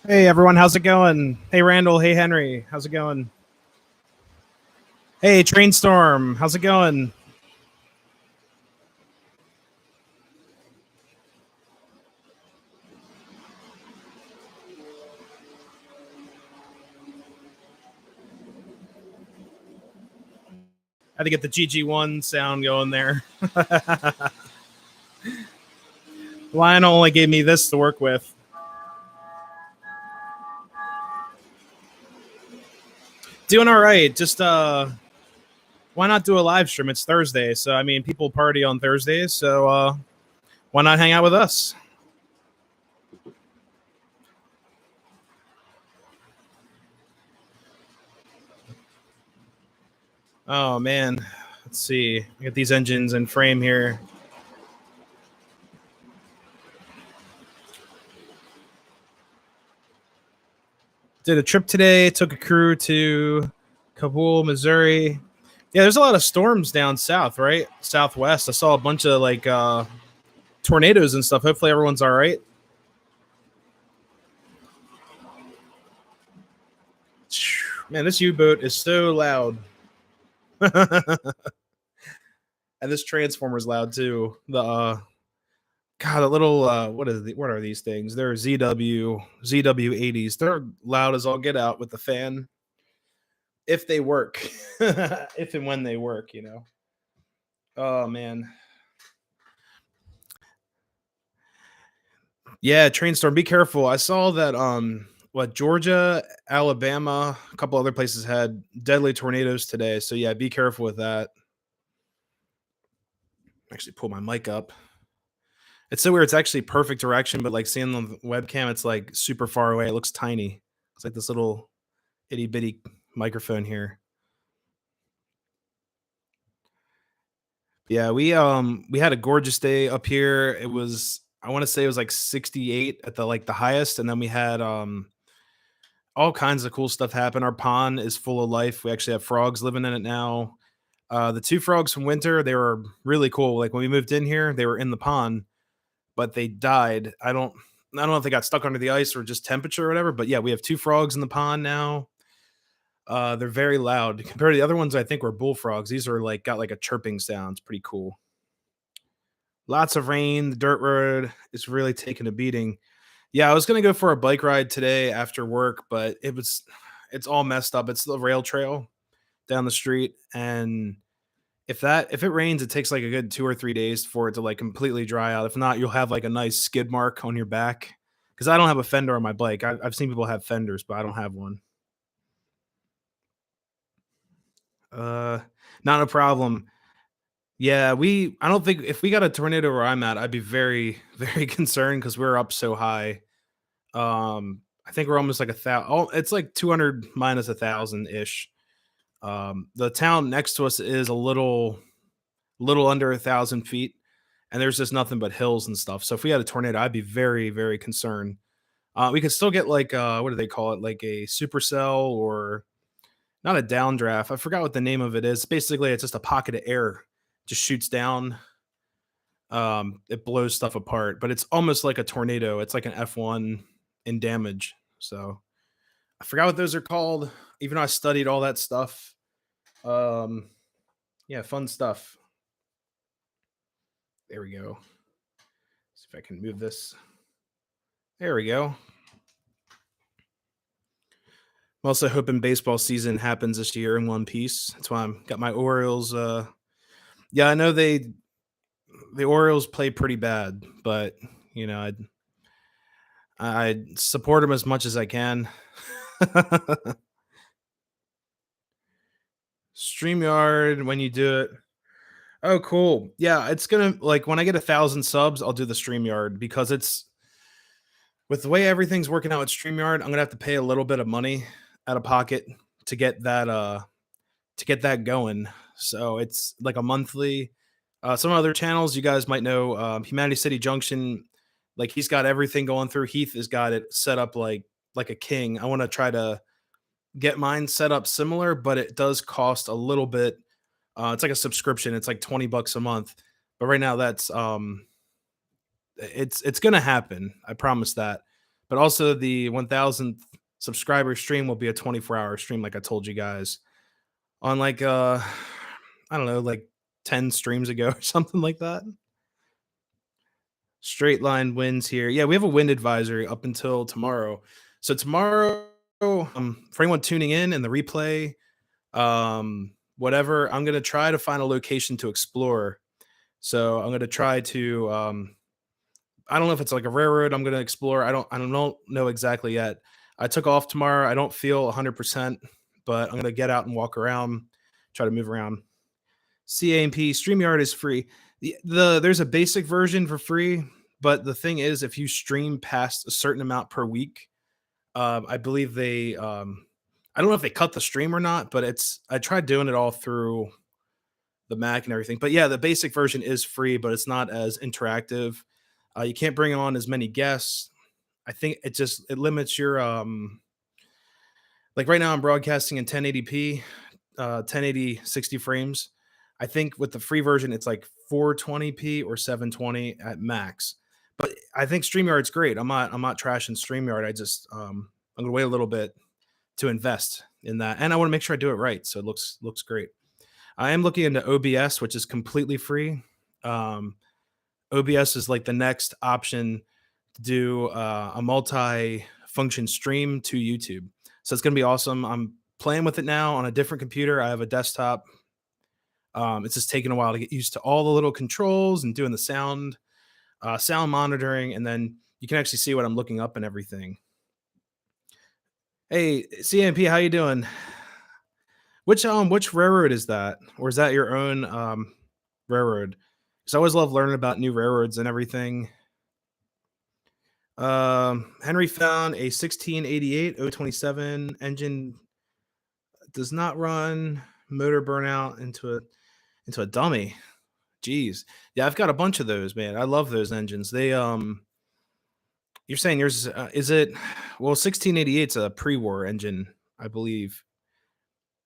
Hey everyone, how's it going? Hey Randall, hey Henry, how's it going? Hey Trainstorm, how's it going? Had to get the GG1 sound going there. Lionel only gave me this to work with. Doing all right. Just why not do a live stream? It's Thursday, so I mean people party on Thursdays, so why not hang out with us? Oh man. Let's see. I got these engines in frame here. Did a trip today, took a crew to Kabul, Missouri. Yeah, there's a lot of storms down south, right? Southwest. I saw a bunch of like tornadoes and stuff. Hopefully everyone's all right. Man, this U-boat is so loud. And this transformer's loud too. The God, a little what are these things? They're ZW80s. They're loud as all get out with the fan. If they work. If and when they work, you know. Oh man. Yeah, train storm. Be careful. I saw that what Georgia, Alabama, a couple other places had deadly tornadoes today. So yeah, be careful with that. Actually pull my mic up. It's so weird. It's actually perfect direction, but like seeing the webcam, it's like super far away. It looks tiny. It's like this little itty bitty microphone here. Yeah, we had a gorgeous day up here. It was I want to say it was like 68 at the highest, and then we had all kinds of cool stuff happen. Our pond is full of life. We actually have frogs living in it now. The two frogs from winter, they were really cool. Like when we moved in here, they were in the pond, but they died. I don't know if they got stuck under the ice or just temperature or whatever. But yeah, we have two frogs in the pond now. They're very loud compared to the other ones. I think were bullfrogs. These are like got like a chirping sound. It's pretty cool. Lots of rain. The dirt road is really taking a beating. Yeah, I was gonna go for a bike ride today after work, but it's all messed up. It's the rail trail down the street, and if it rains, it takes like a good 2 or 3 days for it to like completely dry out. If not, you'll have like a nice skid mark on your back. Because I don't have a fender on my bike. I've seen people have fenders, but I don't have one. Uh, Not a problem. Yeah, I don't think if we got a tornado where I'm at, I'd be very very concerned because we're up so high. I think we're almost like a thousand. Oh, it's like 200 minus 1,000 ish. The town next to us is a little under 1,000 feet, and there's just nothing but hills and stuff. So if we had a tornado, I'd be very very concerned. We could still get like what do they call it? Like a supercell or not a downdraft. I forgot what the name of it is. Basically, it's just a pocket of air just shoots down. It blows stuff apart, but it's almost like a tornado. It's like an F1 in damage. So I forgot what those are called. Even though I studied all that stuff. Um, yeah, fun stuff. There we go. See if I can move this. There we go. I'm also hoping baseball season happens this year in one piece. That's why I'm got my Orioles. Yeah, I know the Orioles play pretty bad, but you know I support them as much as I can. StreamYard when you do it. Oh, cool. Yeah, it's gonna like when I get 1,000 subs, I'll do the StreamYard because it's with the way everything's working out with StreamYard, I'm gonna have to pay a little bit of money out of pocket to get that going. So it's like a monthly. Some other channels you guys might know, Humanity City Junction, like he's got everything going through. Heath has got it set up like a king. I want to try to get mine set up similar, but it does cost a little bit. It's like a subscription. It's like $20 a month. But right now that's it's gonna happen. I promise that. but also the 1000th subscriber stream will be a 24-hour stream, like I told you guys on like I don't know, like 10 streams ago or something like that. Straight line wins here. Yeah, we have a wind advisory up until tomorrow. So tomorrow, for anyone tuning in and the replay, whatever, I'm gonna try to find a location to explore. So I'm gonna try to I don't know if it's like a railroad I'm gonna explore. I don't know exactly yet. I took off tomorrow. I don't feel 100%, but I'm gonna get out and walk around, try to move around. CAMP StreamYard is free. There's a basic version for free, but the thing is, if you stream past a certain amount per week, I believe they I don't know if they cut the stream or not, but I tried doing it all through the Mac and everything. But yeah, the basic version is free, but it's not as interactive. You can't bring on as many guests. I think it limits your like right now I'm broadcasting in 1080p, 1080 60 frames. I think with the free version it's like 420p or 720 at max. But I think StreamYard's great. I'm not trashing StreamYard. I'm gonna wait a little bit to invest in that, and I want to make sure I do it right so it looks great. I am looking into OBS, which is completely free. Um, OBS is like the next option to do a multi-function stream to YouTube. So it's gonna be awesome. I'm playing with it now on a different computer. I have a desktop. It's just taking a while to get used to all the little controls and doing the sound monitoring, and then you can actually see what I'm looking up and everything. Hey, CMP, how you doing? Which railroad is that? Or is that your own railroad? Because I always love learning about new railroads and everything. Henry found a 1688 027 engine does not run, motor burnout into a dummy. Jeez. Yeah, I've got a bunch of those, man. I love those engines. They you're saying yours is it well 1688's a pre-war engine, I believe.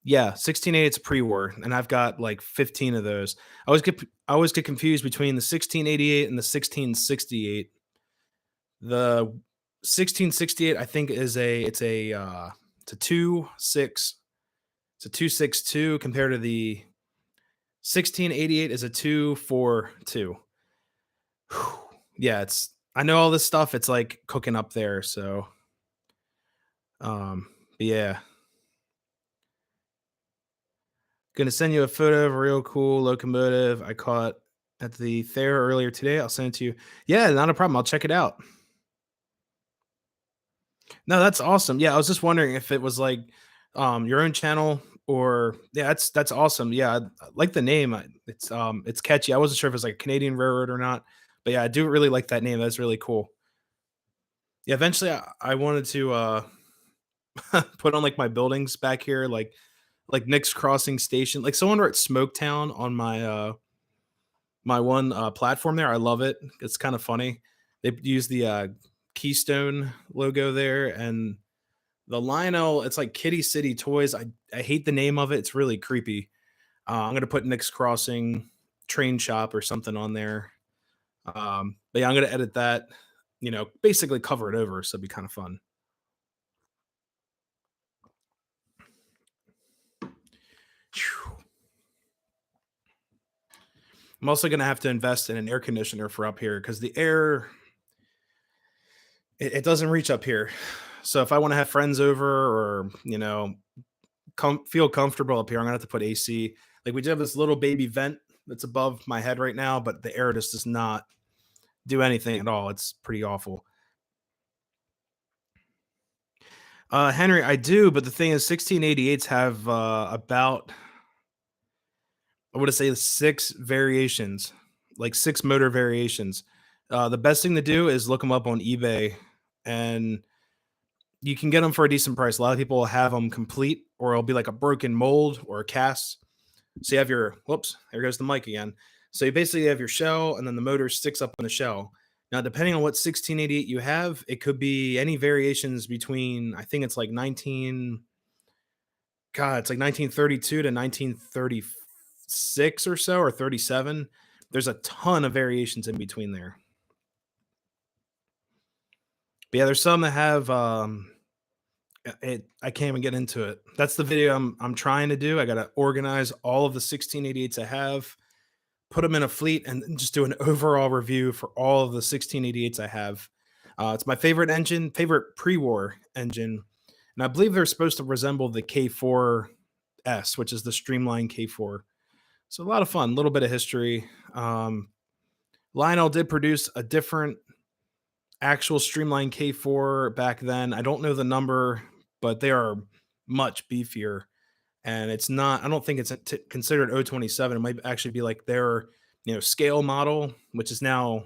Yeah, 1688's a pre-war, and I've got like 15 of those. I always get confused between the 1688 and the 1668. The 1668 I think it's a 262 compared to the 1688 is a 242. Yeah, it's I know all this stuff. It's like cooking up there. So, but yeah, gonna send you a photo of a real cool locomotive I caught at the fair earlier today. I'll send it to you. Yeah, not a problem. I'll check it out. No, that's awesome. Yeah, I was just wondering if it was like your own channel or yeah, that's awesome. Yeah, I like the name. It's catchy. I wasn't sure if it's like a Canadian railroad or not, but yeah, I do really like that name. That's really cool. Yeah, eventually I wanted to put on like my buildings back here, like Nick's Crossing Station. Like someone wrote Smoketown on my one platform there. I love it. It's kind of funny. They use the Keystone logo there and the Lionel. It's like Kitty City Toys. I hate the name of it. It's really creepy. I'm gonna put Nick's Crossing Train Shop or something on there. But yeah, I'm gonna edit that. Basically cover it over, so it'd be kind of fun. Phew. I'm also gonna have to invest in an air conditioner for up here because the air it doesn't reach up here. So if I want to have friends over or feel comfortable up here, I'm gonna have to put AC. Like we do have this little baby vent that's above my head right now, but the air just does not do anything at all. It's pretty awful. Henry, I do, but the thing is, 1688s have about I would say six variations, like six motor variations. The best thing to do is look them up on eBay, and you can get them for a decent price. A lot of people will have them complete, or it'll be like a broken mold or a cast. So you have your whoops, there goes the mic again. So you basically have your shell, and then the motor sticks up in the shell. Now, depending on what 1688 you have, it could be any variations between I think it's like 1932 to 1936 or so, or 37. There's a ton of variations in between there. But yeah, there's some that have I can't even get into it. That's the video I'm trying to do. I gotta organize all of the 1688s I have, put them in a fleet, and then just do an overall review for all of the 1688s I have. It's my favorite engine, favorite pre-war engine, and I believe they're supposed to resemble the K4S, which is the streamlined K4. So a lot of fun, a little bit of history. Lionel did produce a different actual streamlined K4 back then. I don't know the number, but they are much beefier. And it's not, I don't think it's considered 027. It might actually be like their, scale model, which is now,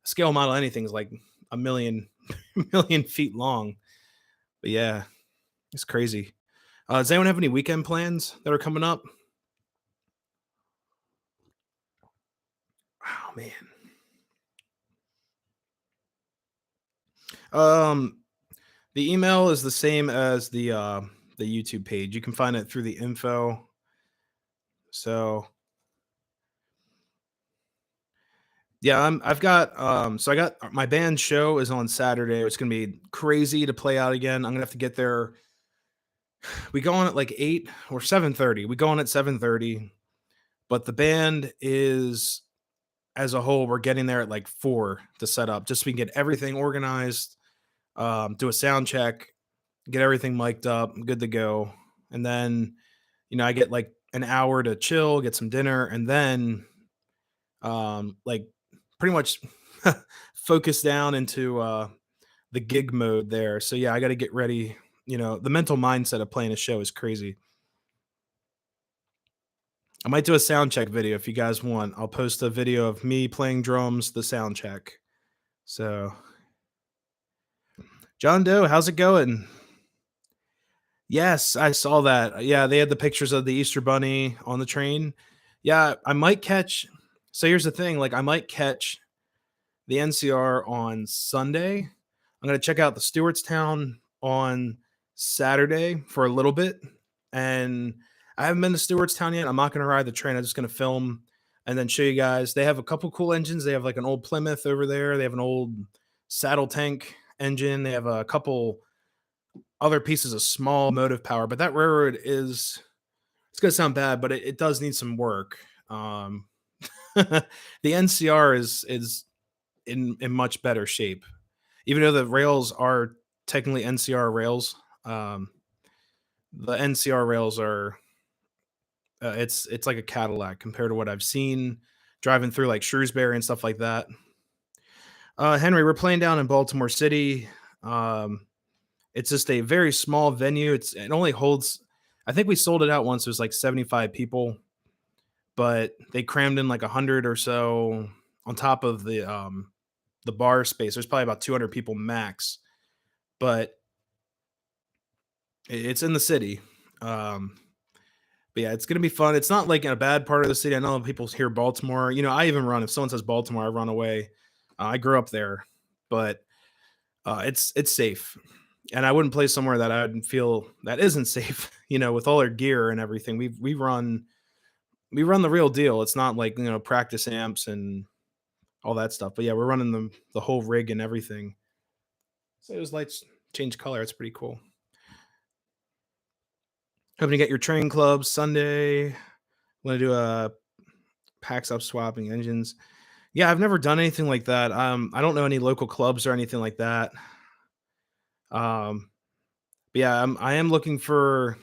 scale model, anything's like a million, million feet long. But yeah, it's crazy. Does anyone have any weekend plans that are coming up? Oh man. Um, the email is the same as the YouTube page. You can find it through the info. So yeah, I've got so I got my band show is on Saturday. It's gonna be crazy to play out again. I'm gonna have to get there. We go on at like 8 or 7:30. We go on at 7:30, but the band is as a whole, we're getting there at like 4 to set up, just so we can get everything organized, do a sound check, get everything mic'd up, good to go. And then, I get like an hour to chill, get some dinner, and then like pretty much focus down into the gig mode there. So yeah, I got to get ready. The mental mindset of playing a show is crazy. I might do a sound check video if you guys want. I'll post a video of me playing drums, the sound check. So, John Doe, how's it going? Yes, I saw that. Yeah, they had the pictures of the Easter bunny on the train. Yeah, I might catch. So here's the thing, like I might catch the NCR on Sunday. I'm gonna check out the Stewartstown on Saturday for a little bit, and I haven't been to Stewartstown yet. I'm not gonna ride the train. I'm just gonna film and then show you guys. They have a couple cool engines. They have like an old Plymouth over there. They have an old saddle tank engine. They have a couple other pieces of small motive power, but that railroad is it's gonna sound bad, but it does need some work. The NCR is in much better shape, even though the rails are technically NCR rails. Um, the NCR rails are it's like a Cadillac compared to what I've seen driving through like Shrewsbury and stuff like that. Henry, we're playing down in Baltimore City. Um, it's just a very small venue. It only holds. I think we sold it out once. It was like 75 people, but they crammed in like 100 or so on top of the bar space. There's probably about 200 people max, but it's in the city. Um, but yeah, it's gonna be fun. It's not like in a bad part of the city. I know people hear Baltimore. I even run. If someone says Baltimore, I run away. I grew up there, but it's safe, and I wouldn't play somewhere that I would feel that isn't safe. With all our gear and everything, we run the real deal. It's not like practice amps and all that stuff. But yeah, we're running the whole rig and everything. So those lights change color. It's pretty cool. Hoping to get your train club Sunday. Want to do a packs up swapping engines. Yeah, I've never done anything like that. I don't know any local clubs or anything like that. Um, but yeah, I am looking for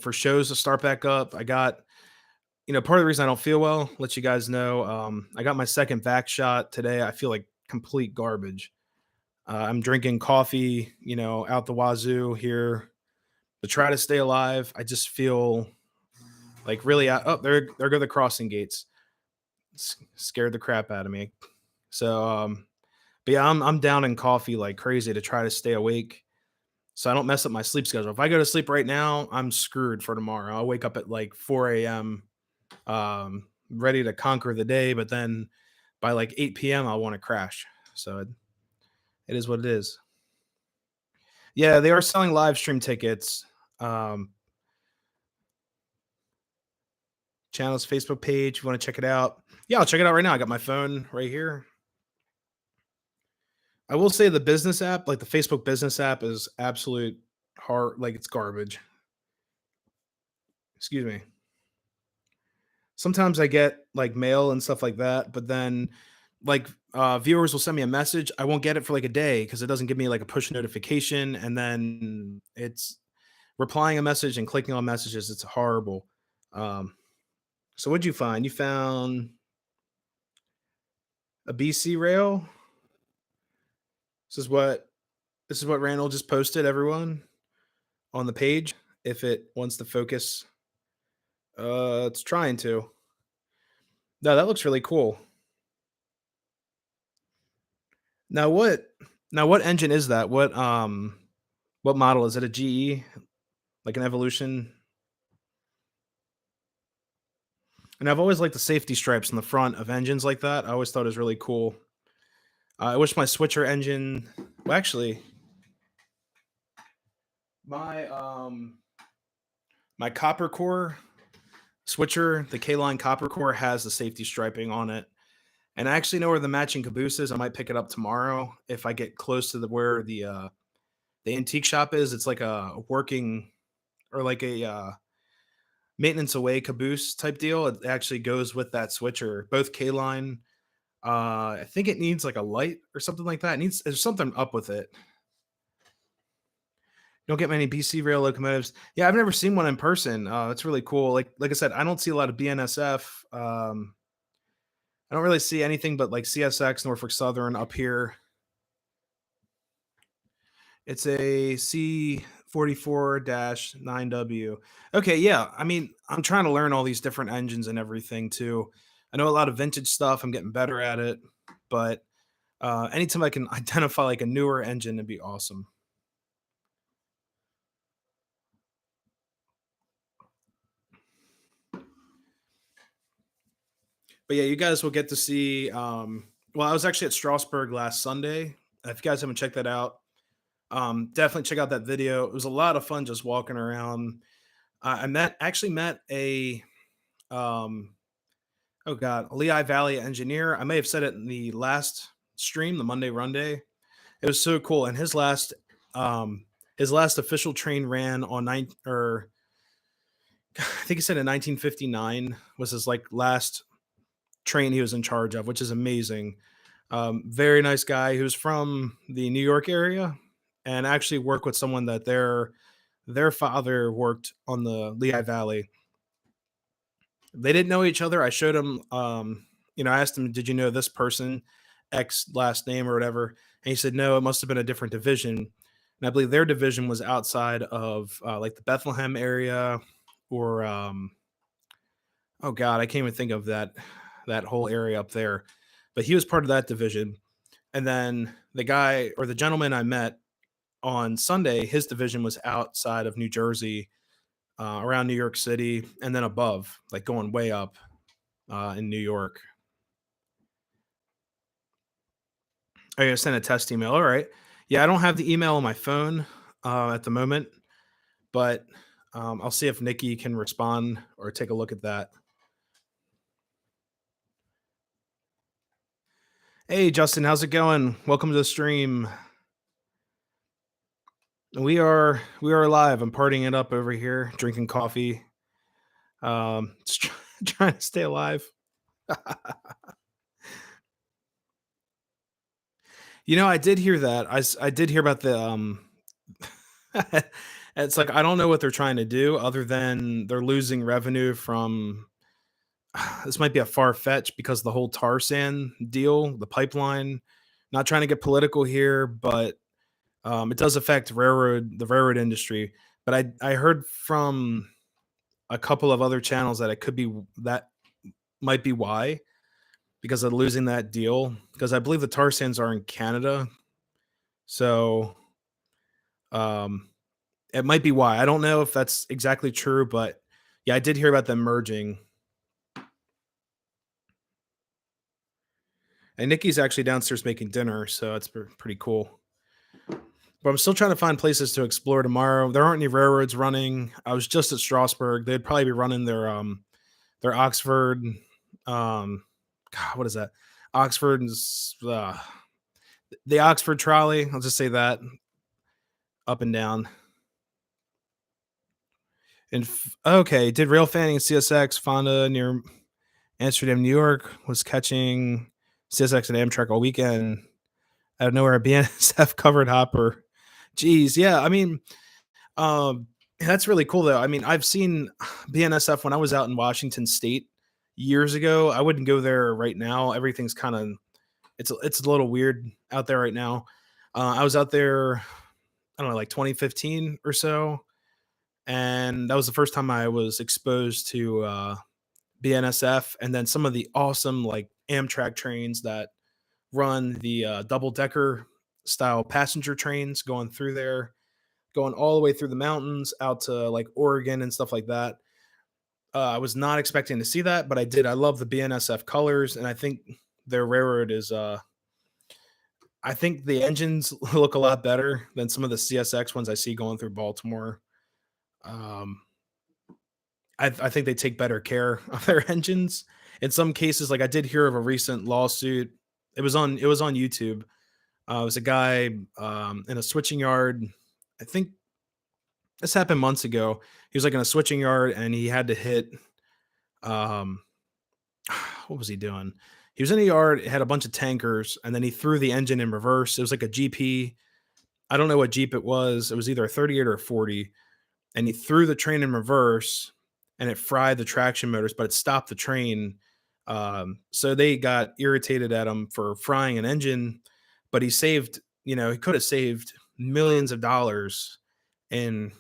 for shows to start back up. I got part of the reason I don't feel well. Let you guys know. I got my second vax shot today. I feel like complete garbage. I'm drinking coffee, out the wazoo here to try to stay alive. I just feel like really. There go the crossing gates. Scared the crap out of me. So, but yeah, I'm down in coffee like crazy to try to stay awake, so I don't mess up my sleep schedule. If I go to sleep right now, I'm screwed for tomorrow. I'll wake up at like 4 a.m. Ready to conquer the day, but then by like 8 p.m. I'll want to crash. So it is what it is. Yeah, they are selling live stream tickets. Um, Channel's Facebook page. If you want to check it out? Yeah, I'll check it out right now. I got my phone right here. I will say the business app, like the Facebook business app, is absolute hard. Like it's garbage. Excuse me. Sometimes I get like mail and stuff like that, but then like viewers will send me a message. I won't get it for like a day because it doesn't give me like a push notification, and then it's replying a message and clicking on messages. It's horrible. Um, so what'd you find? You found a BC rail. This is what this is what Randall just posted. Everyone on the page, if it wants to focus, it's trying to. No, that looks really cool. Now what now what engine is that? What model is it? A GE? Like an Evolution? And I've always liked the safety stripes in the front of engines like that. I always thought it was really cool. I wish my switcher engine well actually my my copper core switcher, the K-line copper core has the safety striping on it. And I actually know where the matching caboose is. I might pick it up tomorrow if I get close to where the antique shop is. It's like a working or like a maintenance away caboose type deal. It actually goes with that switcher. Both K line. I think it needs like a light or something like that. It needs there's something up with it. Don't get many BC rail locomotives. Yeah, I've never seen one in person. It's really cool. Like I said, I don't see a lot of BNSF. I don't really see anything but like CSX Norfolk Southern up here. It's a C44-9W. Okay, yeah. I mean, I'm trying to learn all these different engines and everything too. I know a lot of vintage stuff. I'm getting better at it, but anytime I can identify like a newer engine, it'd be awesome. But yeah, you guys will get to see. Well, I was actually at Strasbourg last Sunday. If you guys haven't checked that out, definitely check out that video. It was a lot of fun just walking around. I met a um, oh god, a Lehigh Valley engineer. I may have said it in the last stream, the Monday Run Day. It was so cool, and his last official train ran on nine or I think he said in 1959 was his like last train he was in charge of, which is amazing. Very nice guy who's from the New York area, and actually worked with someone that their father worked on the Lehigh Valley. They didn't know each other. I showed him, I asked him, "Did you know this person, X last name or whatever?" And he said, "No, it must have been a different division." And I believe their division was outside of like the Bethlehem area, or oh god, I can't even think of that whole area up there. But he was part of that division. And then the guy or the gentleman I met on Sunday, his division was outside of New Jersey, around New York City, and then above, like going way up in New York. Oh, you send a test email. All right. Yeah, I don't have the email on my phone at the moment, but I'll see if Nikki can respond or take a look at that. Hey, Justin, how's it going? Welcome to the stream. We are live. I'm partying it up over here, drinking coffee. Just trying to stay alive. I did hear that. I did hear about the it's like I don't know what they're trying to do other than they're losing revenue from this might be a far fetch because the whole tar sand deal, the pipeline. Not trying to get political here, but it does affect the railroad industry. But I heard from a couple of other channels that it could be that might be why because of losing that deal. Because I believe the tar sands are in Canada, so um, it might be why. I don't know if that's exactly true, but yeah, I did hear about them merging. And Nikki's actually downstairs making dinner, so it's pretty cool. But I'm still trying to find places to explore tomorrow. There aren't any railroads running. I was just at Strasbourg. They'd probably be running their Oxford, God, what is that? Oxford and The Oxford trolley, I'll just say that, up and down. And okay, did rail fanning CSX Fonda near Amsterdam, New York was catching CSX and Amtrak all weekend. Out of nowhere, BNSF covered Hopper. Geez, yeah. I mean, that's really cool though. I mean, I've seen BNSF when I was out in Washington State years ago. I wouldn't go there right now. Everything's kind of it's a little weird out there right now. I was out there, I don't know, like 2015 or so, and that was the first time I was exposed to BNSF, and then some of the awesome like Amtrak trains that run the double decker style passenger trains going through there, going all the way through the mountains out to like Oregon and stuff like that. I was not expecting to see that, but I did. I love the BNSF colors, and I think their railroad is. I think the engines look a lot better than some of the CSX ones I see going through Baltimore. Um, I think they take better care of their engines. In some cases, like I did hear of a recent lawsuit. It was on YouTube. It was a guy in a switching yard. I think this happened months ago. He was like in a switching yard and he had to hit um what was he doing? He was in a yard, it had a bunch of tankers, and then he threw the engine in reverse. It was like a GP. I don't know what Jeep it was. It was either a 38 or a 40. And he threw the train in reverse and it fried the traction motors, but it stopped the train. So they got irritated at him for frying an engine, but he saved, he could have saved millions of dollars in,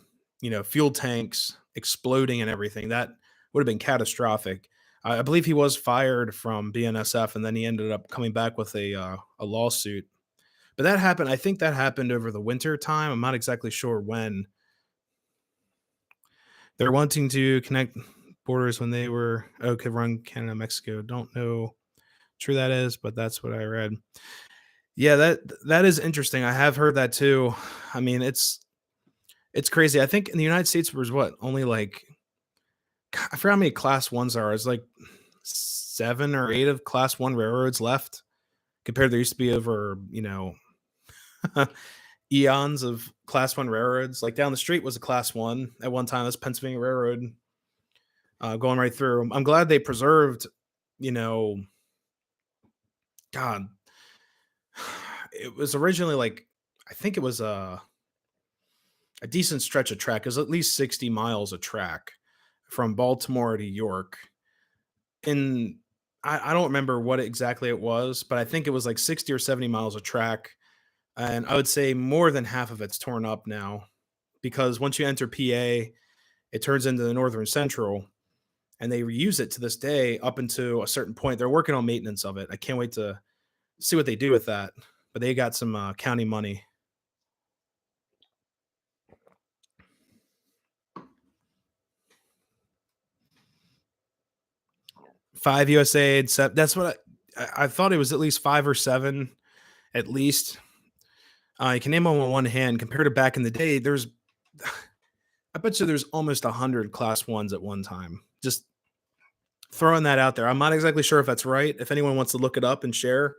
fuel tanks exploding and everything. That would have been catastrophic. I believe he was fired from BNSF and then he ended up coming back with a lawsuit. But that happened. I think that happened over the winter time. I'm not exactly sure when. They're wanting to connect borders when they were could run Canada, Mexico. Don't know true that is, but that's what I read. Yeah, that is interesting. I have heard that too. I mean, it's crazy. I think in the United States there's what only like I forgot how many class ones are. It's like 7 or 8 of class one railroads left compared there used to be over eons of class one railroads. Like down the street was a class one at one time. That's Pennsylvania Railroad going right through. I'm glad they preserved, you know, God, it was originally like, I think it was a decent stretch of track. It was at least 60 miles of track from Baltimore to York. And I don't remember what exactly it was, but I think it was like 60 or 70 miles of track. And I would say more than half of it's torn up now because once you enter PA, it turns into the Northern Central and they reuse it to this day up until a certain point. They're working on maintenance of it. I can't wait to see what they do with that. But they got some county money. 5 USA. That's what I thought it was at least 5 or 7, at least. You can name them on one hand. Compared to back in the day, I bet you there's almost 100 class ones at one time. Just throwing that out there. I'm not exactly sure if that's right. If anyone wants to look it up and share,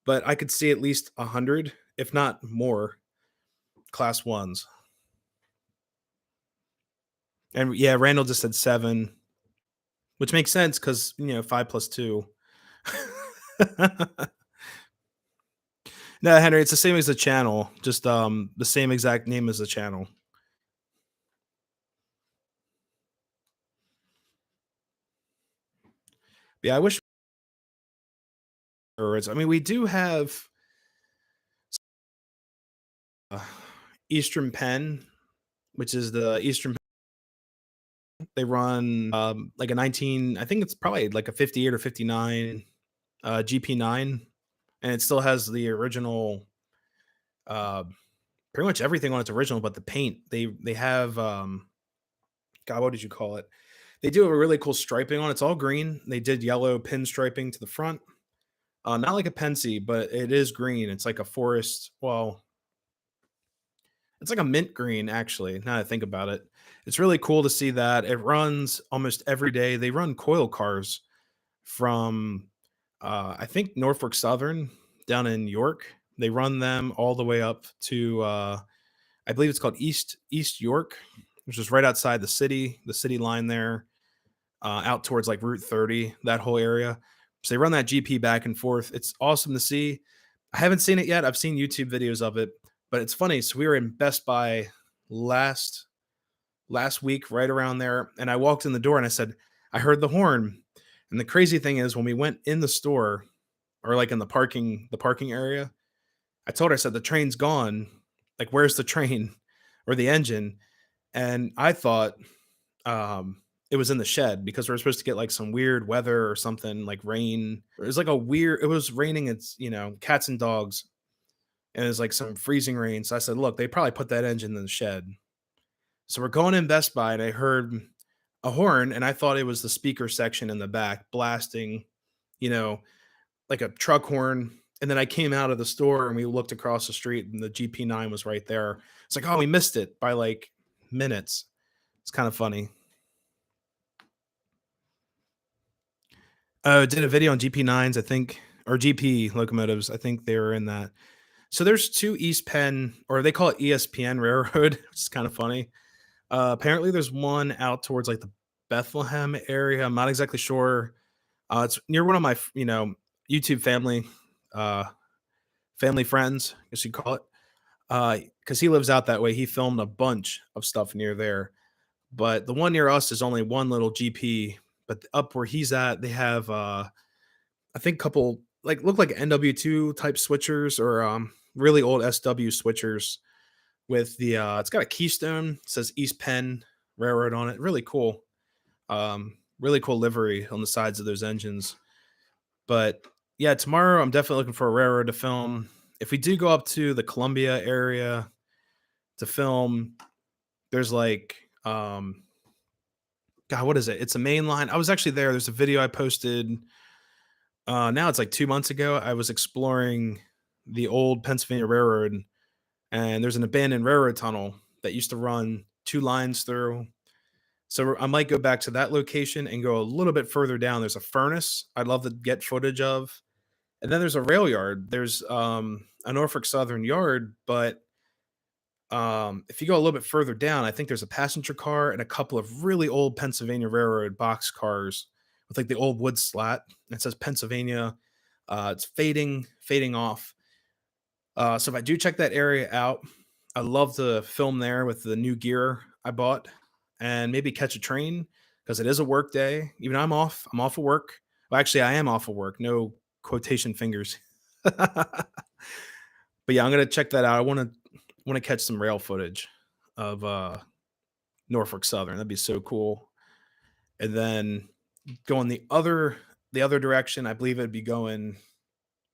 but I could see at least 100, if not more, class ones. And yeah, Randall just said 7, which makes sense because 5 plus 2. No, Henry, it's the same as the channel, just the same exact name as the channel. Yeah, I wish. I mean, we do have uh, Eastern Penn, which is the Eastern. They run like a 19. I think it's probably like a 58 or 59 GP9, and it still has the original. Uh, Pretty much everything on its original, but the paint they have. God, what did you call it? They do a really cool striping on it. It's all green. They did yellow pin striping to the front. Not like a Pensy, but it is green. It's like a forest. Well, it's like a mint green, actually. Now that I think about it, it's really cool to see that it runs almost every day. They run coil cars from, I think Norfolk Southern down in York. They run them all the way up to I believe it's called East York, which is right outside the city line there, out towards like Route 30, that whole area. So they run that GP back and forth. It's awesome to see. I haven't seen it yet. I've seen YouTube videos of it, but it's funny. So we were in Best Buy last last week, right around there, and I walked in the door and I said, I heard the horn. And the crazy thing is, when we went in the store or like in the parking area, I told her, I said, the train's gone. Like, where's the train or the engine? And I thought it was in the shed because we were supposed to get like some weird weather or something, like rain. It was like it was raining. It's, cats and dogs. And it was like some freezing rain. So I said, look, they probably put that engine in the shed. So we're going in Best Buy and I heard a horn and I thought it was the speaker section in the back blasting, you know, like a truck horn. And then I came out of the store and we looked across the street and the GP9 was right there. It's like, oh, we missed it by like minutes. It's kind of funny. Did a video on GP9s, I think, or GP locomotives. I think they were in that. So there's two East Penn, or they call it ESPN Railroad, which is kind of funny. Apparently, there's one out towards like the Bethlehem area. I'm not exactly sure. It's near one of my, YouTube uh, family friends, I guess you'd call it. Because he lives out that way. He filmed a bunch of stuff near there. But the one near us is only one little GP. But up where he's at, they have I think couple like look like NW2 type switchers or really old SW switchers with the it's got a keystone, it says East Penn Railroad on it. Really cool. Really cool livery on the sides of those engines. But yeah, tomorrow I'm definitely looking for a railroad to film. If we do go up to the Columbia area to film, there's like God, what is it? It's a main line. I was actually there. There's a video I posted. Now it's like 2 months ago. I was exploring the old Pennsylvania Railroad, and there's an abandoned railroad tunnel that used to run two lines through. So I might go back to that location and go a little bit further down. There's a furnace I'd love to get footage of. And then there's a rail yard. There's a Norfolk Southern yard, but if you go a little bit further down, I think there's a passenger car and a couple of really old Pennsylvania Railroad box cars with like the old wood slat. It says Pennsylvania. It's fading off. So if I do check that area out, I'd love to film there with the new gear I bought and maybe catch a train because it is a work day. Even though I'm off. I'm off of work. Well, actually, I am off of work. No quotation fingers. But yeah, I'm gonna check that out. I want to catch some rail footage of Norfolk Southern. That'd be so cool. And then going the other direction, I believe it'd be going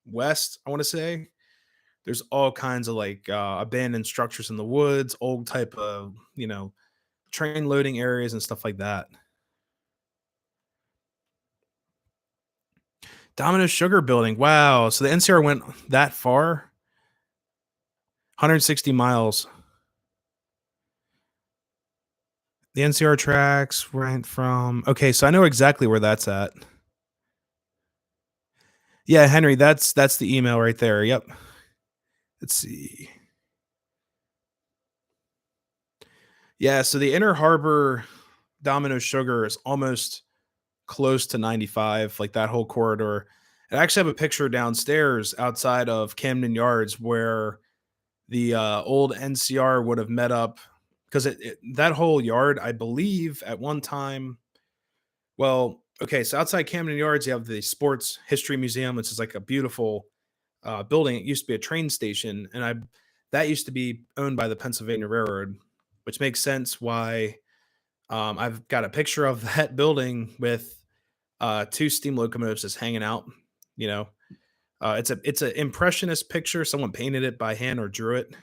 west. I want to say there's all kinds of like abandoned structures in the woods, old type of train loading areas and stuff like that. Domino's Sugar Building. Wow. So the NCR went that far? 160 miles. The NCR tracks went from okay, so I know exactly where that's at. Yeah, Henry, that's the email right there. Yep. Let's see. Yeah, so the Inner Harbor Domino Sugar is almost close to 95, like that whole corridor. I actually have a picture downstairs outside of Camden Yards where the old NCR would have met up because that whole yard, I believe, at one time. Well, okay, so outside Camden Yards, you have the Sports History Museum, which is like a beautiful building. It used to be a train station, and I that used to be owned by the Pennsylvania Railroad, which makes sense why I've got a picture of that building with two steam locomotives just hanging out. You know, it's a impressionist picture. Someone painted it by hand or drew it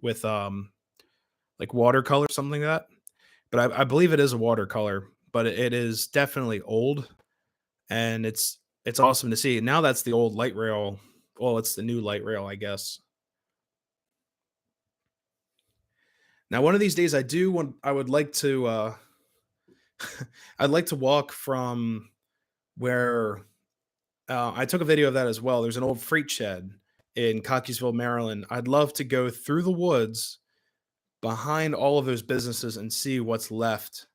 with like watercolor, something like that. But I believe it is a watercolor, but it is definitely old, and it's awesome to see. Now that's the old light rail. Well, it's the new light rail, I guess. Now, one of these days, I would like to. I'd like to walk from where I took a video of that as well. There's an old freight shed in Cockeysville, Maryland. I'd love to go through the woods behind all of those businesses and see what's left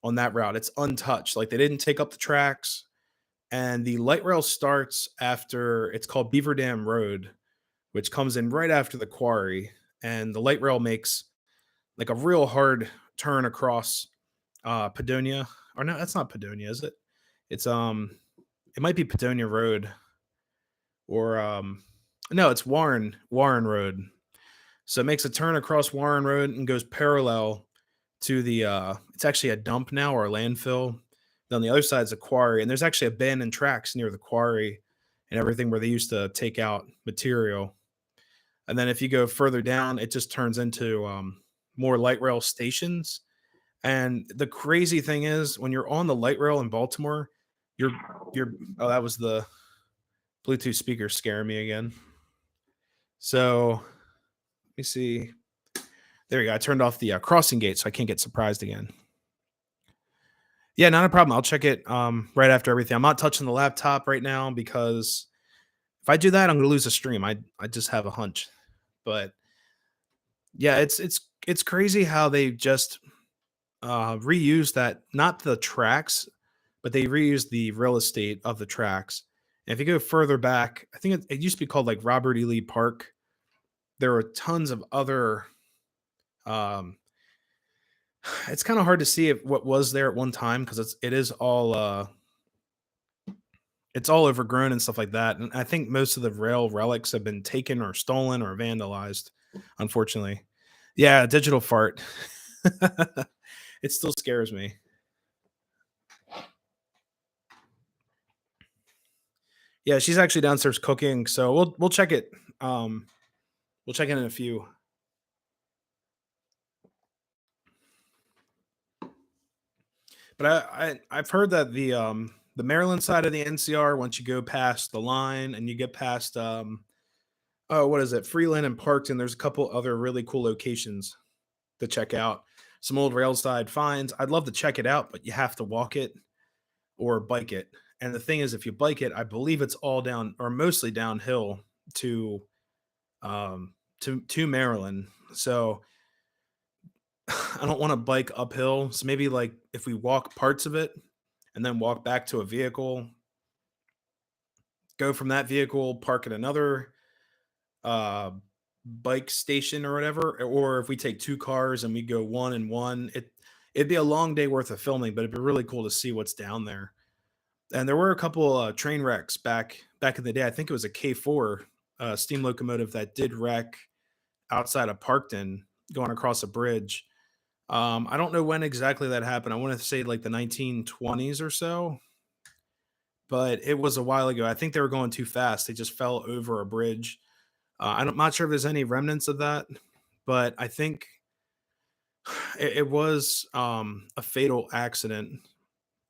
on that route. It's untouched. Like they didn't take up the tracks, and the light rail starts after it's called Beaver Dam Road, which comes in right after the quarry. And the light rail makes like a real hard turn across Padonia. Or no, that's not Padonia, is it? It's it might be Padonia Road or no, it's Warren Road. So it makes a turn across Warren Road and goes parallel to the it's actually a dump now or a landfill. Then on the other side is a quarry, and there's actually abandoned tracks near the quarry and everything where they used to take out material. And then if you go further down, it just turns into more light rail stations. And the crazy thing is, when you're on the light rail in Baltimore, you're you're oh, that was the Bluetooth speaker scaring me again. So let me see. There you go. I turned off the crossing gate so I can't get surprised again. Yeah, not a problem. I'll check it right after everything. I'm not touching the laptop right now because if I do that, I'm going to lose a stream. I just have a hunch. But yeah, it's crazy how they just reuse that, not the tracks, but they reuse the real estate of the tracks. And if you go further back, I think it used to be called like Robert E. Lee Park. There were tons of other um it's kind of hard to see if what was there at one time because it is all it's all overgrown and stuff like that. And I think most of the rail relics have been taken or stolen or vandalized, unfortunately. Yeah, digital fart. It still scares me. Yeah, she's actually downstairs cooking, so we'll check it. Um, we'll check in a few. But I've heard that the Maryland side of the NCR, once you go past the line and you get past oh, what is it, Freeland and Parkton, there's a couple other really cool locations to check out. Some old rail side finds. I'd love to check it out, but you have to walk it or bike it. And the thing is, if you bike it, I believe it's all down or mostly downhill to to Maryland. So I don't want to bike uphill. So maybe like if we walk parts of it and then walk back to a vehicle, go from that vehicle, park at another uh bike station or whatever, or if we take two cars and we go one and one, it'd be a long day worth of filming, but it'd be really cool to see what's down there. And there were a couple train wrecks back in the day. I think it was a K4 steam locomotive that did wreck outside of Parkton going across a bridge. I don't know when exactly that happened. I want to say like the 1920s or so, but it was a while ago. I think they were going too fast. They just fell over a bridge. I'm not sure if there's any remnants of that, but I think it was a fatal accident.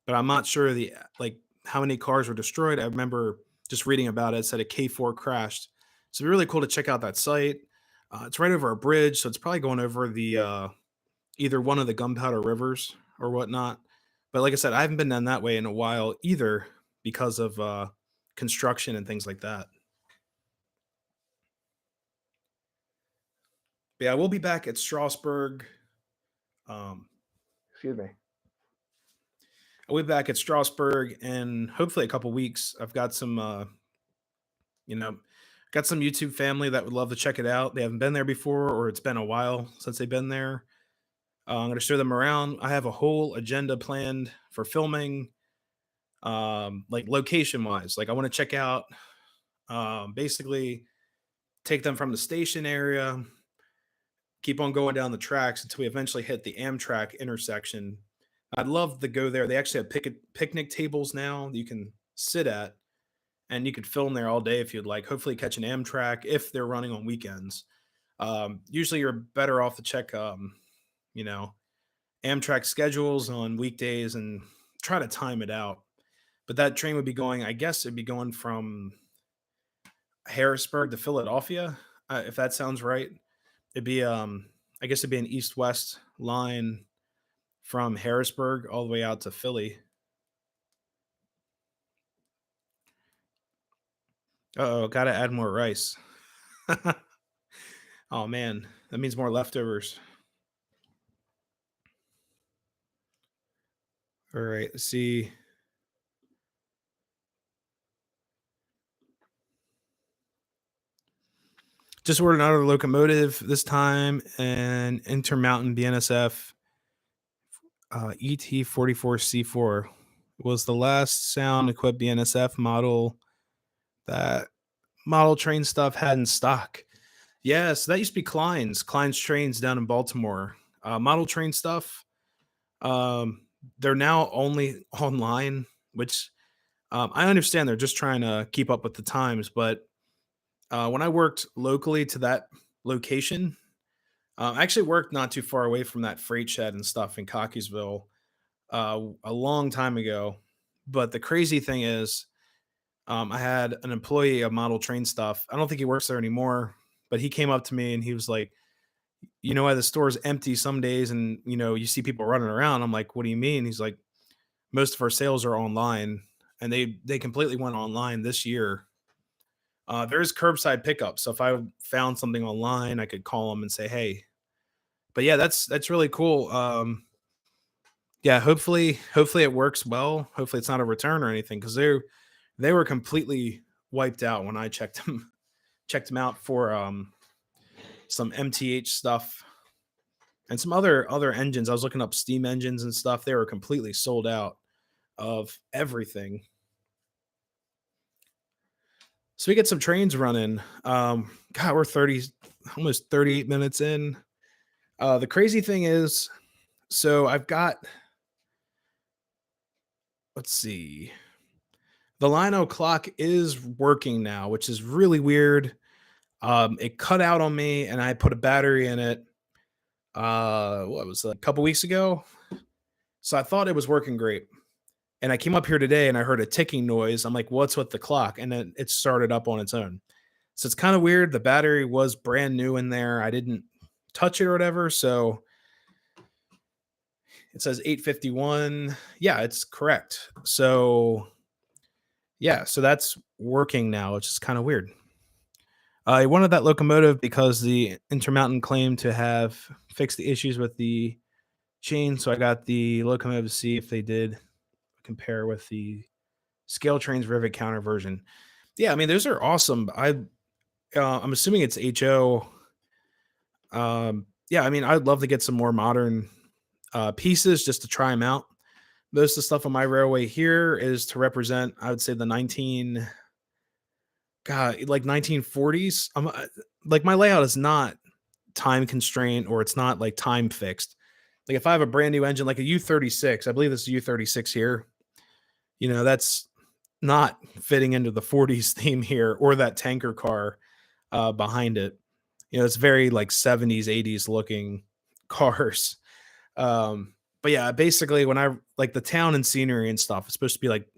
But I'm not sure the like how many cars were destroyed. I remember just reading about it. It said a K4 crashed. So it'd be really cool to check out that site. It's right over a bridge, so it's probably going over the either one of the gunpowder rivers or whatnot. But like I said, I haven't been down that way in a while either because of construction and things like that. But yeah, we'll be back at Strasbourg. Excuse me. I'll be back at Strasbourg in hopefully a couple weeks. I've got some, you know, got some YouTube family that would love to check it out. They haven't been there before, or it's been a while since they've been there. I'm going to show them around. I have a whole agenda planned for filming, like location wise. Like I want to check out, basically take them from the station area, keep on going down the tracks until we eventually hit the Amtrak intersection. I'd love to go there. They actually have picnic tables now that you can sit at, and you could film there all day if you'd like. Hopefully, catch an Amtrak if they're running on weekends. Usually, you're better off to check, you know, Amtrak schedules on weekdays and try to time it out. But that train would be going, I guess it'd be going from Harrisburg to Philadelphia, if that sounds right. It'd be, I guess it'd be an east west line from Harrisburg all the way out to Philly. Oh, gotta add more rice. Oh man, that means more leftovers. All right, let's see. Just ordered another locomotive this time, an Intermountain BNSF ET44C4 was the last sound equipped BNSF model that model train stuff had in stock. Yeah, so that used to be Klein's trains down in Baltimore. Model train stuff. Um, they're now only online, which I understand they're just trying to keep up with the times. But when I worked locally to that location, I actually worked not too far away from that freight shed and stuff in Cockeysville a long time ago. But the crazy thing is, I had an employee of Model Train Stuff. I don't think he works there anymore, but he came up to me and he was like, "You know why the store's empty some days, and you see people running around?" I'm like, "What do you mean?" He's like, "Most of our sales are online, and they completely went online this year." There's curbside pickup, so if I found something online, I could call them and say, "Hey." But yeah, that's really cool. Yeah, hopefully it works well. Hopefully it's not a return or anything because they were completely wiped out when I checked them out for some MTH stuff and some other engines. I was looking up steam engines and stuff. They were completely sold out of everything. So we get some trains running. God, we're 30, almost 38 minutes in. The crazy thing is, so I've got, let's see, the Lino clock is working now, which is really weird. It cut out on me, and I put a battery in it. What was it, a couple weeks ago? So I thought it was working great. And I came up here today and I heard a ticking noise. I'm like, what's with the clock? And then it started up on its own. So it's kind of weird. The battery was brand new in there. I didn't touch it or whatever. So it says 8:51. Yeah, it's correct. So yeah, so that's working now, which is kind of weird. I wanted that locomotive because the Intermountain claimed to have fixed the issues with the chain. So I got the locomotive to see if they did compare with the Scale Train's rivet counter version. Yeah, I mean those are awesome. I'm assuming it's HO. Yeah, I mean I'd love to get some more modern pieces just to try them out. Most of the stuff on my railway here is to represent, I would say, the 19, God, like 1940s. Like my layout is not time constrained or it's not like time fixed. Like if I have a brand new engine, like a U36, I believe this is U36 here. That's not fitting into the 40s theme here or that tanker car behind it. It's very like 70s, 80s looking cars. But yeah, basically when I like the town and scenery and stuff, it's supposed to be like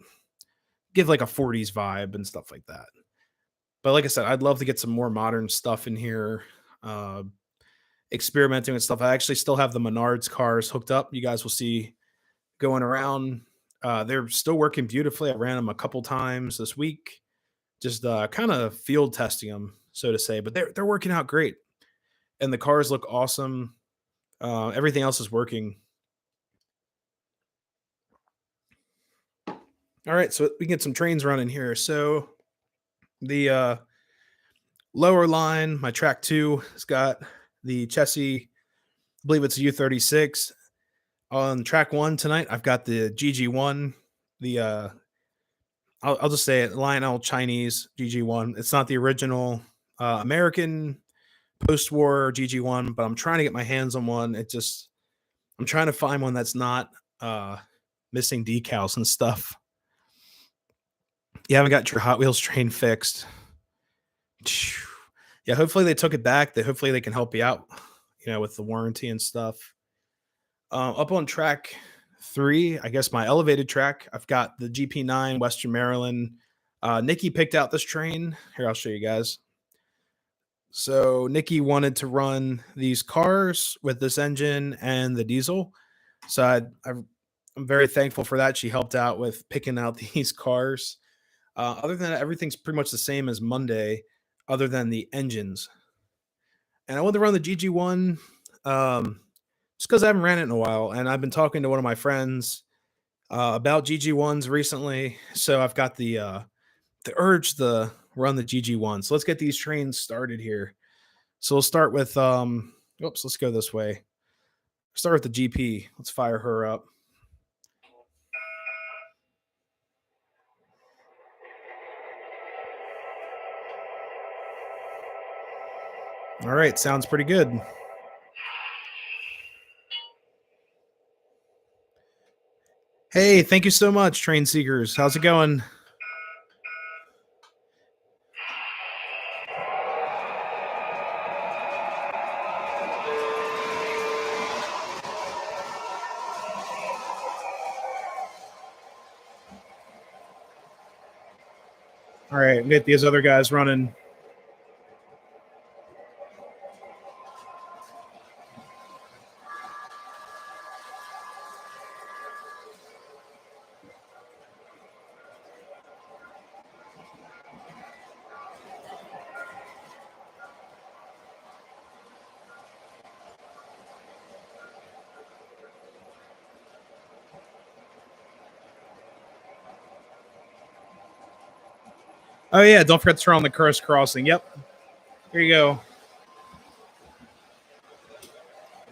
give like a 40s vibe and stuff like that. But like I said, I'd love to get some more modern stuff in here. Uh, Experimenting with stuff. I actually still have the Menards cars hooked up. You guys will see going around. They're still working beautifully. I ran them a couple times this week, just kind of field testing them, so to say. But they're working out great, and the cars look awesome. Everything else is working. All right, so we can get some trains running here. So the lower line, my track two, has got the Chessie. I believe it's a U36. On track one tonight, I've got the GG1, the I'll just say it, Lionel Chinese GG1. It's not the original American post-war GG1, but I'm trying to get my hands on one. I'm trying to find one that's not uh, missing decals and stuff. You haven't got your Hot Wheels train fixed. Yeah, hopefully they took it back. Hopefully they can help you out, with the warranty and stuff. Up on track three, I guess my elevated track, I've got the GP9 Western Maryland. Nikki picked out this train. Here, I'll show you guys. So Nikki wanted to run these cars with this engine and the diesel. So I'm very thankful for that. She helped out with picking out these cars. Other than that, everything's pretty much the same as Monday. other than the engines. And I wanted to run the GG1 um, just because I haven't ran it in a while. And I've been talking to one of my friends about GG1s recently. So I've got the urge to run the GG1. So let's get these trains started here. So we'll start with oops, let's go this way. Start with the GP. Let's fire her up. All right, sounds pretty good. Hey, thank you so much, Train Seekers. How's it going? All right, get these other guys running. Oh yeah, don't forget to turn on the curse crossing. Yep. Here you go.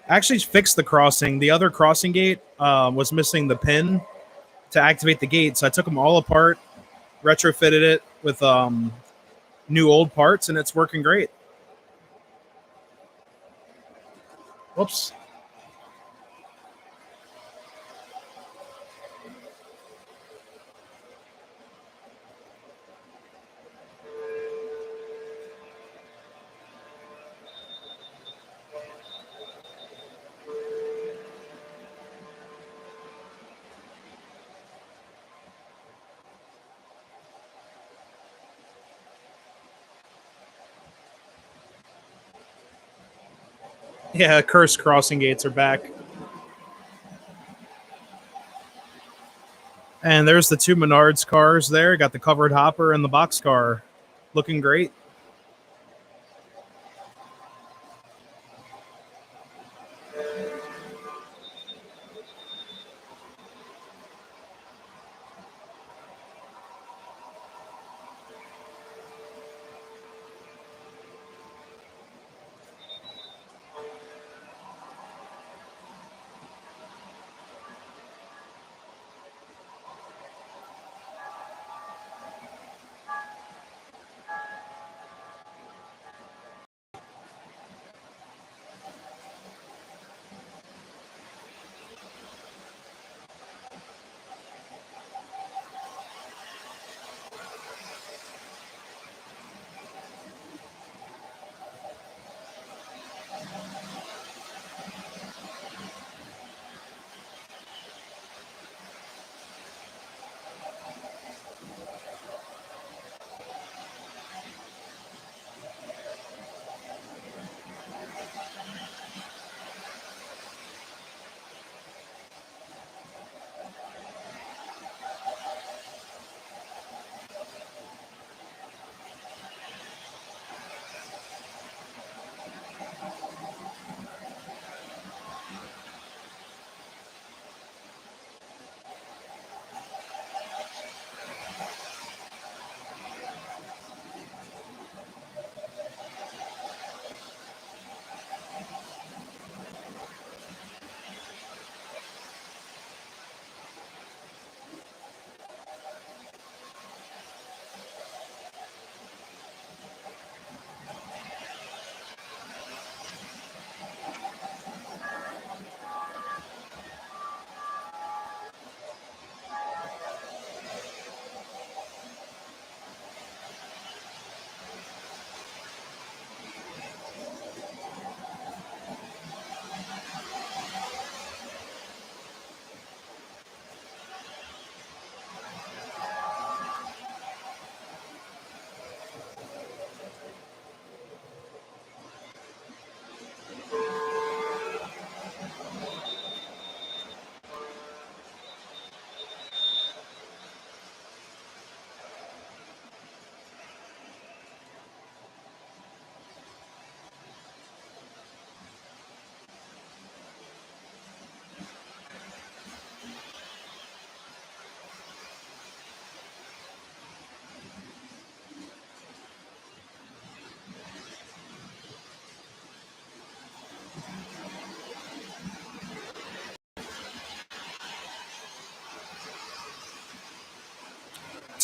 I actually fixed the crossing. The other crossing gate was missing the pin to activate the gate, so I took them all apart, retrofitted it with new old parts, and it's working great. Whoops. Yeah, curse crossing gates are back. And there's the two Menards cars there. Got the covered hopper and the box car. Looking great.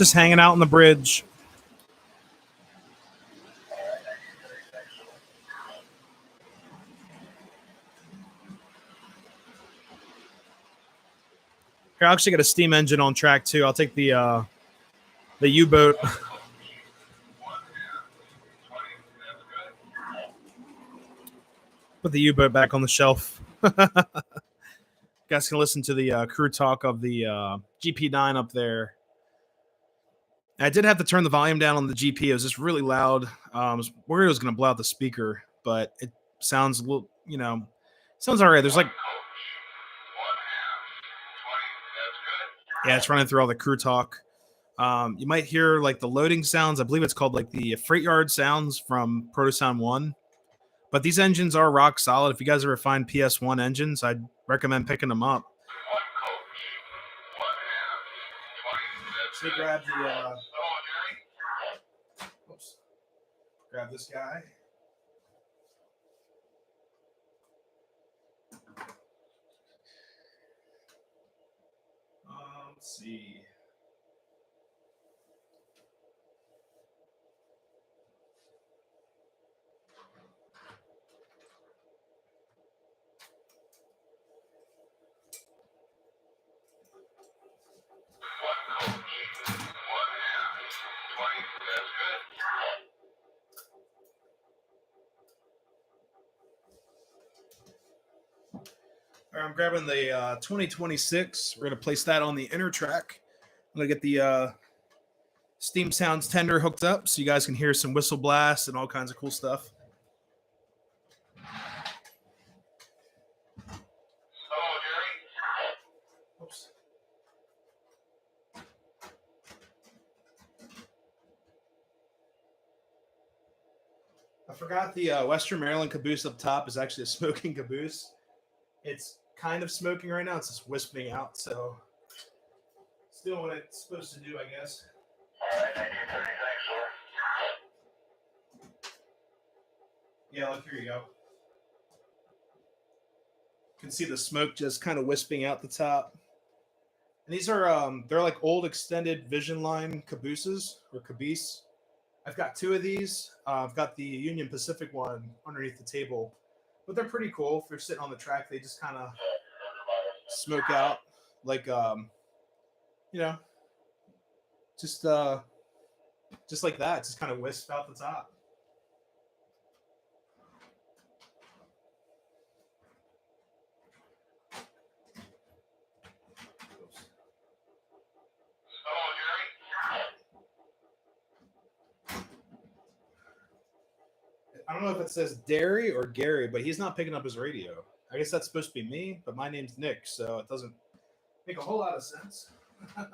Just hanging out on the bridge. Here, I actually got a steam engine on track too. I'll take the U-boat. Put the U-boat back on the shelf. You guys can listen to the crew talk of the GP9 up there. I did have to turn the volume down on the GP. It was just really loud. I was worried it was going to blow out the speaker, but it sounds a little, sounds all right. There's like, yeah, it's running through all the crew talk. You might hear like the loading sounds. I believe it's called like the freight yard sounds from Protosound 1. But these engines are rock solid. If you guys ever find PS1 engines, I'd recommend picking them up. So we grab the grab this guy. Let's see. All right, I'm grabbing the 2026. We're going to place that on the inner track. I'm going to get the Steam Sounds tender hooked up so you guys can hear some whistle blasts and all kinds of cool stuff. Oops. I forgot the Western Maryland caboose up top is actually a smoking caboose. It's kind of smoking right now. It's just wisping out, so it's doing what it's supposed to do, I guess. All right, 1930, thanks, sir. Yeah, look, here you go. You can see the smoke just kind of wisping out the top. And these are they're like old extended Vision Line cabooses or caboose. I've got two of these. I've got the Union Pacific one underneath the table, but they're pretty cool. If they're sitting on the track, they just kind of smoke out like just like that. Just kind of wisp out the top. I don't know if it says Derry or Gary, but he's not picking up his radio. I guess that's supposed to be me, but my name's Nick, so it doesn't make a whole lot of sense. All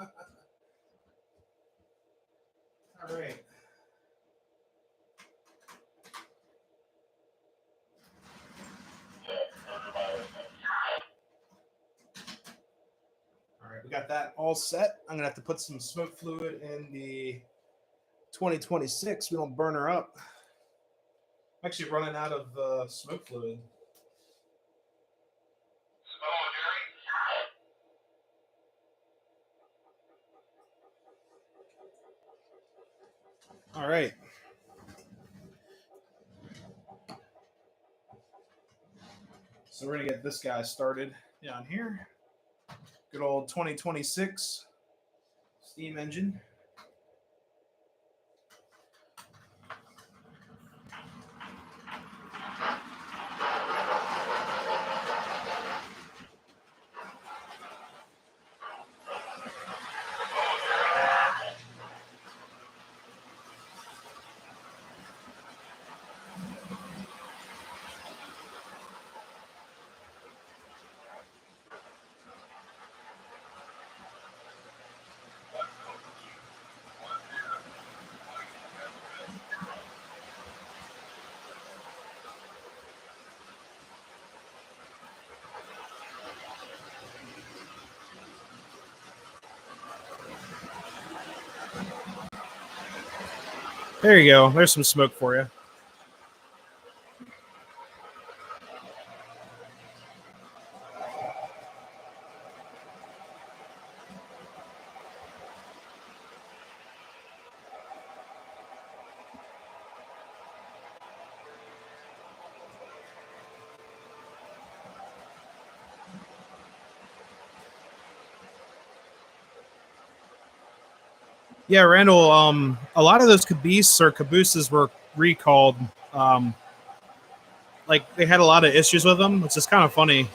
right. All right, we got that all set. I'm gonna have to put some smoke fluid in the 2026. We don't burn her up. I'm actually running out of smoke fluid. All right. So we're gonna get this guy started down here. Good old 2026 steam engine. There you go. There's some smoke for you. Yeah, Randall. A lot of those cabooses or cabooses were recalled. Like they had a lot of issues with them, which is kind of funny.